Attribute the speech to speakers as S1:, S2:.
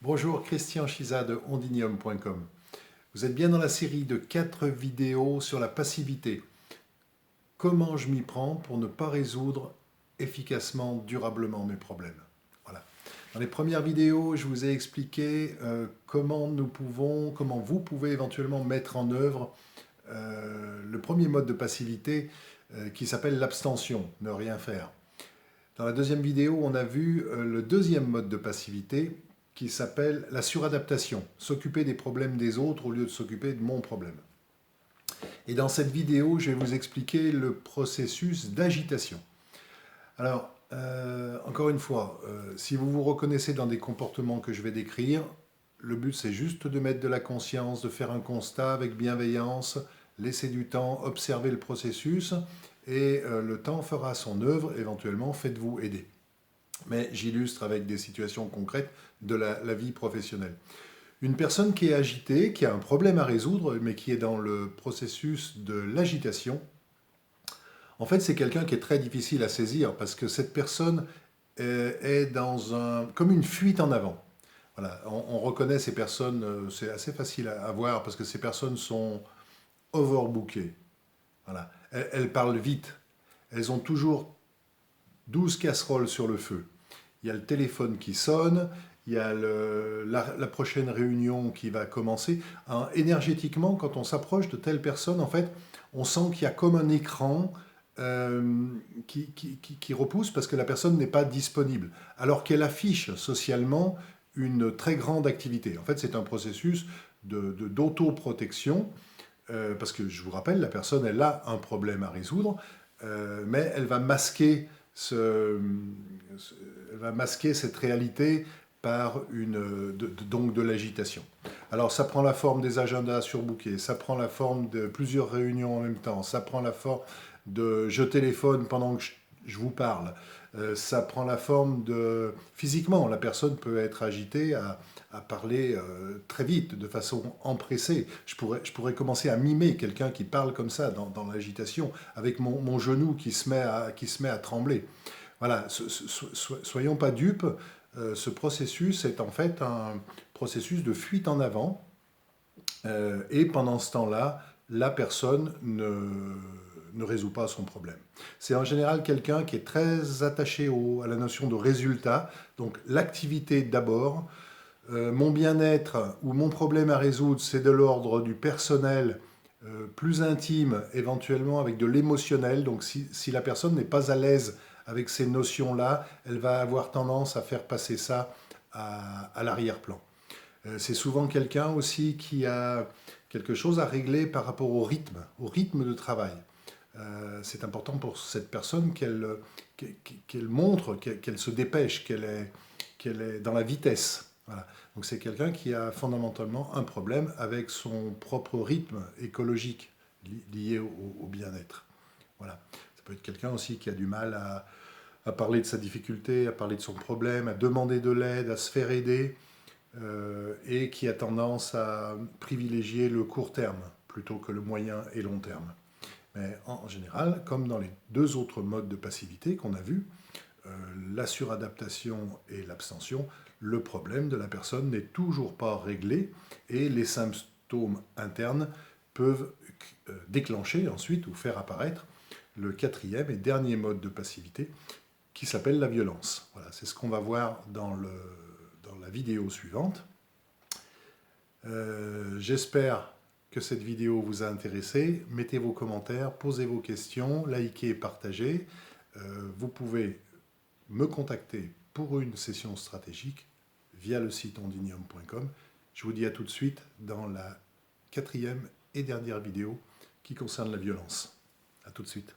S1: Bonjour, Christian Chiza de ondinium.com. Vous êtes bien dans la série de 4 vidéos sur la passivité. Comment je m'y prends pour ne pas résoudre efficacement, durablement mes problèmes. Voilà. Dans les premières vidéos, je vous ai expliqué comment vous pouvez éventuellement mettre en œuvre le premier mode de passivité qui s'appelle l'abstention, ne rien faire. Dans la deuxième vidéo, on a vu le deuxième mode de passivité qui s'appelle la suradaptation, s'occuper des problèmes des autres au lieu de s'occuper de mon problème. Et dans cette vidéo, je vais vous expliquer le processus d'agitation. Alors, encore une fois, si vous vous reconnaissez dans des comportements que je vais décrire, le but c'est juste de mettre de la conscience, de faire un constat avec bienveillance, laisser du temps, observer le processus, et le temps fera son œuvre, éventuellement faites-vous aider. Mais j'illustre avec des situations concrètes de la vie professionnelle. Une personne qui est agitée, qui a un problème à résoudre, mais qui est dans le processus de l'agitation, en fait, c'est quelqu'un qui est très difficile à saisir parce que cette personne est comme une fuite en avant. Voilà, on reconnaît ces personnes, c'est assez facile à voir parce que ces personnes sont overbookées. Voilà. Elles parlent vite. Elles ont toujours 12 casseroles sur le feu. Il y a le téléphone qui sonne, il y a la prochaine réunion qui va commencer. Hein, énergétiquement, quand on s'approche de telle personne, en fait, on sent qu'il y a comme un écran qui repousse parce que la personne n'est pas disponible, alors qu'elle affiche socialement une très grande activité. En fait, c'est un processus d'autoprotection, parce que je vous rappelle, la personne, elle a un problème à résoudre, mais elle va masquer cette réalité par donc de l'agitation. Alors ça prend la forme des agendas surbookés, ça prend la forme de plusieurs réunions en même temps, ça prend la forme de je téléphone pendant que je vous parle, ça prend la forme de... Physiquement, la personne peut être agitée à parler très vite, de façon empressée. Je pourrais commencer à mimer quelqu'un qui parle comme ça dans l'agitation, avec mon genou qui se met à trembler. Voilà, soyons pas dupes, ce processus est en fait un processus de fuite en avant, et pendant ce temps-là, la personne ne résout pas son problème. C'est en général quelqu'un qui est très attaché à la notion de résultat, donc l'activité d'abord. Mon bien-être ou mon problème à résoudre, c'est de l'ordre du personnel, plus intime, éventuellement avec de l'émotionnel. Donc si la personne n'est pas à l'aise avec ces notions-là, elle va avoir tendance à faire passer ça à l'arrière-plan. C'est souvent quelqu'un aussi qui a quelque chose à régler par rapport au rythme de travail. C'est important pour cette personne qu'elle montre, qu'elle se dépêche, qu'elle est dans la vitesse. Voilà. Donc c'est quelqu'un qui a fondamentalement un problème avec son propre rythme écologique lié au bien-être. Voilà. Ça peut être quelqu'un aussi qui a du mal à parler de sa difficulté, à parler de son problème, à demander de l'aide, à se faire aider, et qui a tendance à privilégier le court terme plutôt que le moyen et long terme. Mais en général, comme dans les deux autres modes de passivité qu'on a vus, la suradaptation et l'abstention, le problème de la personne n'est toujours pas réglé et les symptômes internes peuvent déclencher ensuite ou faire apparaître le quatrième et dernier mode de passivité qui s'appelle la violence. Voilà, c'est ce qu'on va voir dans la vidéo suivante. J'espère que cette vidéo vous a intéressé. Mettez vos commentaires, posez vos questions, likez et partagez. Vous pouvez me contacter pour une session stratégique via le site ondinium.com. Je vous dis à tout de suite dans la quatrième et dernière vidéo qui concerne la violence. À tout de suite.